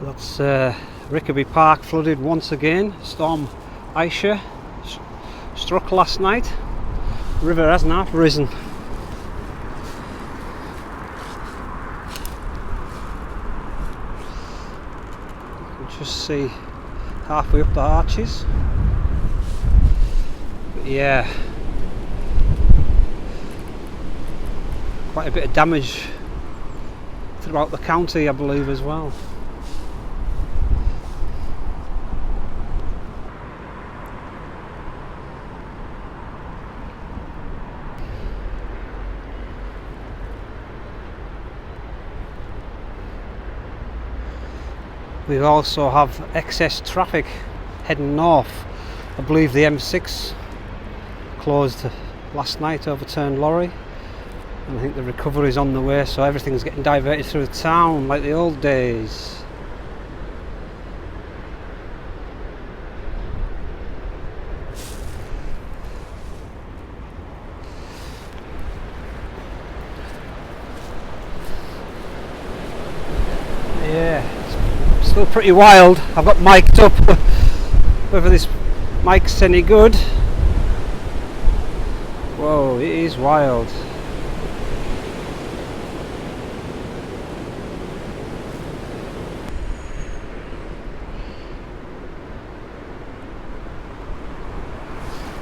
So that's Rickaby Park flooded once again. Storm Isha struck last night. The river has now risen. You can just see halfway up the arches. But yeah, quite a bit of damage throughout the county, I believe, as well. We also have excess traffic heading north. I believe the M6 closed last night, overturned lorry, and I think the recovery is on the way, so everything's getting diverted through the town like the old days. Yeah, it's still pretty wild. I've got mic'd up. Whether this mic's any good. Whoa, it is wild.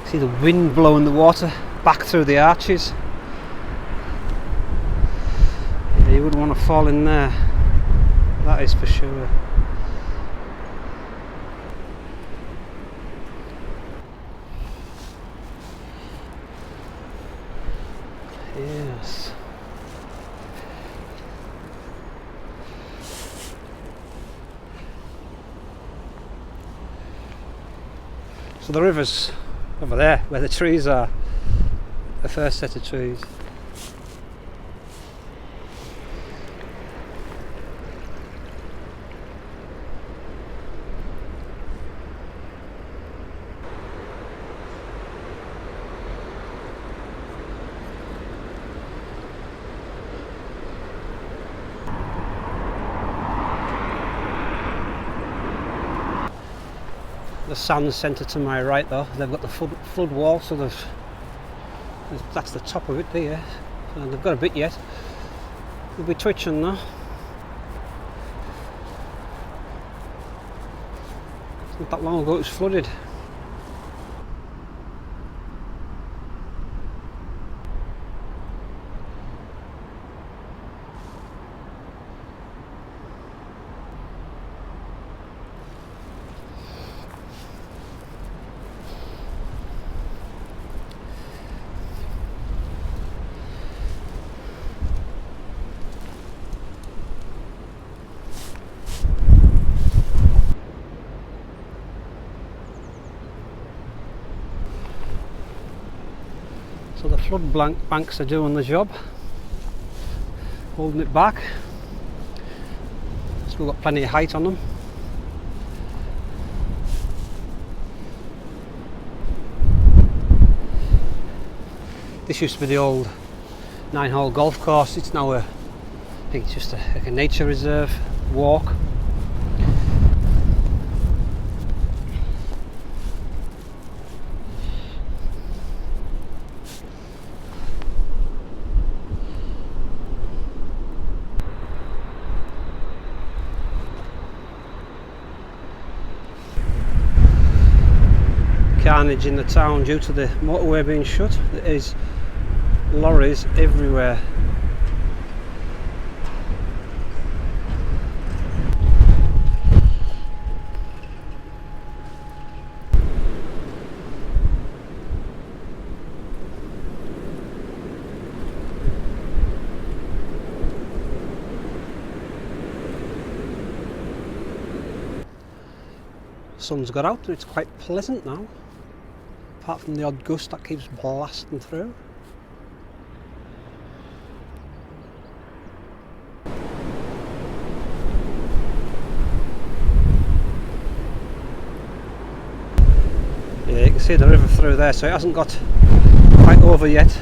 See the wind blowing the water back through the arches. Yeah, you wouldn't want to fall in there. That is for sure. Yes. So the river's over there where the trees are, the first set of trees. The sand centre to my right though, they've got the flood wall, so that's the top of it there. So they've got a bit yet. They'll be twitching though. It's not that long ago it was flooded. So the flood banks are doing the job, holding it back. So we've got plenty of height on them. This used to be the old 9-hole golf course. It's now I think it's just like a nature reserve walk. Carnage in the town due to the motorway being shut. There is lorries everywhere. Sun's got out and it's quite pleasant now. Apart from the odd gust that keeps blasting through. Yeah, you can see the river through there, so it hasn't got quite over yet.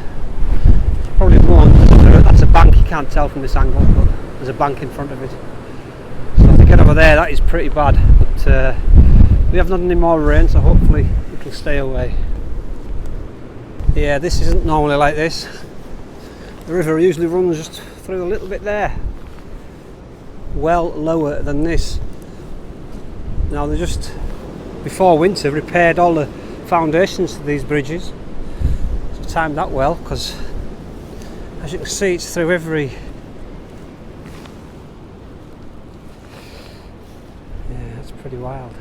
Probably won't. That's a bank, you can't tell from this angle, but there's a bank in front of it. So I think get over there, that is pretty bad, but we haven't had any more rain, so hopefully it'll stay away. Yeah, this isn't normally like this. The river usually runs just through a little bit there, well lower than this. Now they just before winter repaired all the foundations to these bridges, so timed that well, because as you can see it's through every, yeah, that's pretty wild.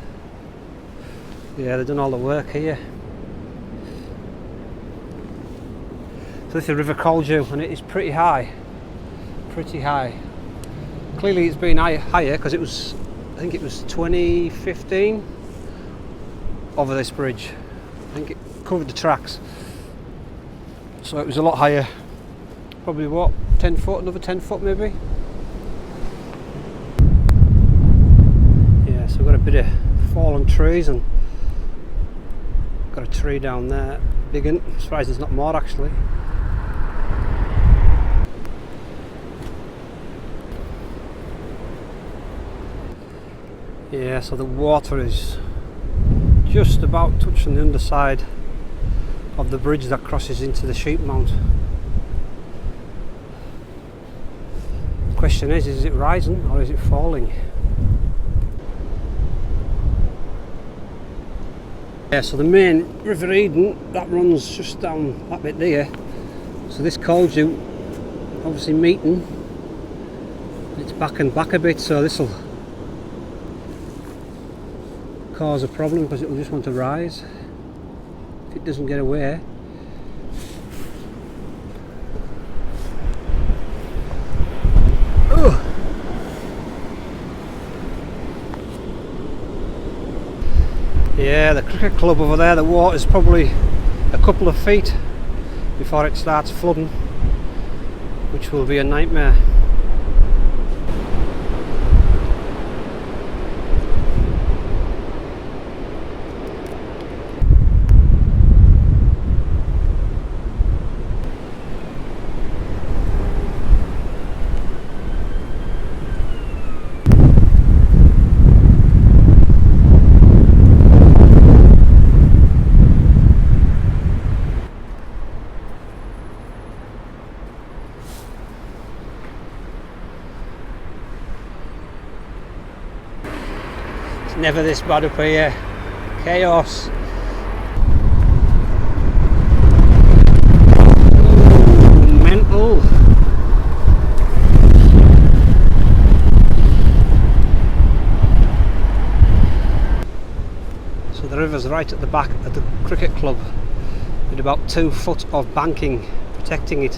Yeah, they've done all the work here. So this is the River Coldew, and it is pretty high, pretty high. Clearly it's been higher because it was, I think it was 2015 over this bridge. I think it covered the tracks, so it was a lot higher. Probably what, 10 foot, another 10 foot maybe. Yeah, so we've got a bit of fallen trees, and got a tree down there, big one. I'm surprised there's not more actually. Yeah, so the water is just about touching the underside of the bridge that crosses into the sheep mount. The question is it rising or is it falling? Yeah, so the main River Eden, that runs just down that bit there. So this Coldew, obviously meeting, it's back and back a bit, so this will cause a problem because it will just want to rise if it doesn't get away. Ugh. Yeah, the cricket club over there, the water's probably a couple of feet before it starts flooding, which will be a nightmare. Never this bad up here. Chaos. Ooh, mental. So the river's right at the back of the cricket club, with about 2 foot of banking protecting it.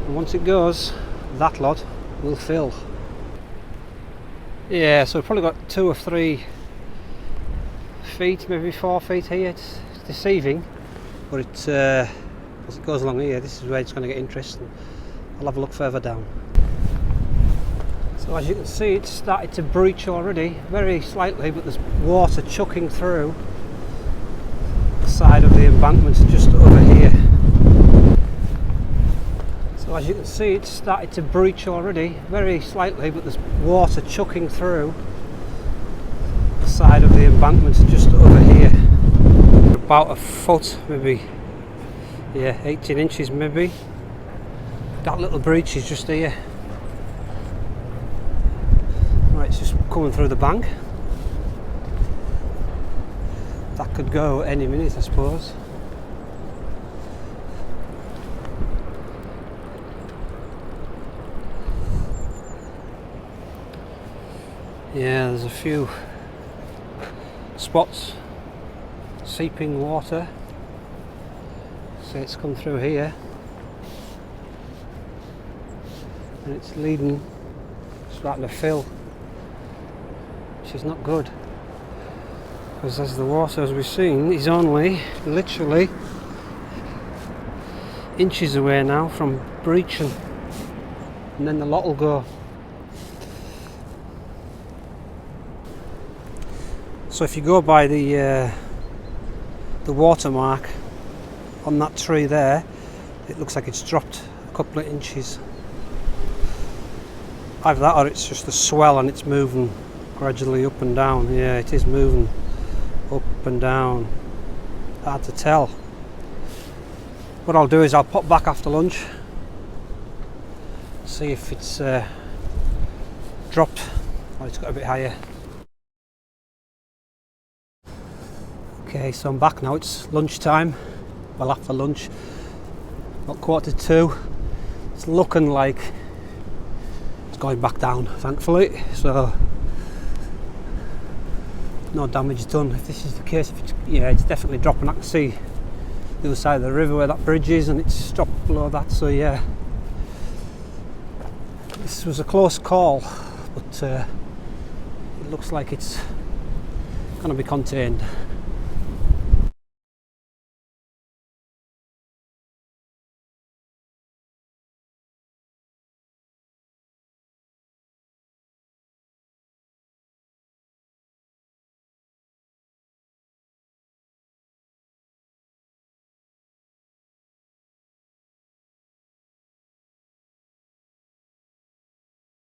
And once it goes, that lot will fill. Yeah, so we've probably got 2 or 3 feet, maybe 4 feet here. It's deceiving, but it's as it goes along here, this is where it's going to get interesting. I'll have a look further down. So as you can see, it's started to breach already, very slightly, but there's water chucking through the side of the embankment just over here. So as you can see, it's started to breach already, very slightly, but there's water chucking through the side of the embankment just over here. About a foot, maybe, yeah, 18 inches maybe. That little breach is just here. Right, it's just coming through the bank. That could go any minute, I suppose. Yeah, there's a few spots, seeping water. So it's come through here, and it's leading, starting to fill, which is not good, because as the water, as we've seen, is only literally inches away now from breaching, and then the lot will go. So if you go by the watermark on that tree there, it looks like it's dropped a couple of inches. Either that or it's just the swell and it's moving gradually up and down. Yeah, it is moving up and down. Hard to tell. What I'll do is I'll pop back after lunch, see if it's dropped or it's got a bit higher. Okay, so I'm back now. It's lunchtime. Well, after lunch, about 1:45. It's looking like it's going back down, thankfully. So no damage done. If this is the case, it's definitely dropping. I can see the other side of the river where that bridge is, and it's dropped below that. So yeah, this was a close call, but it looks like it's going to be contained.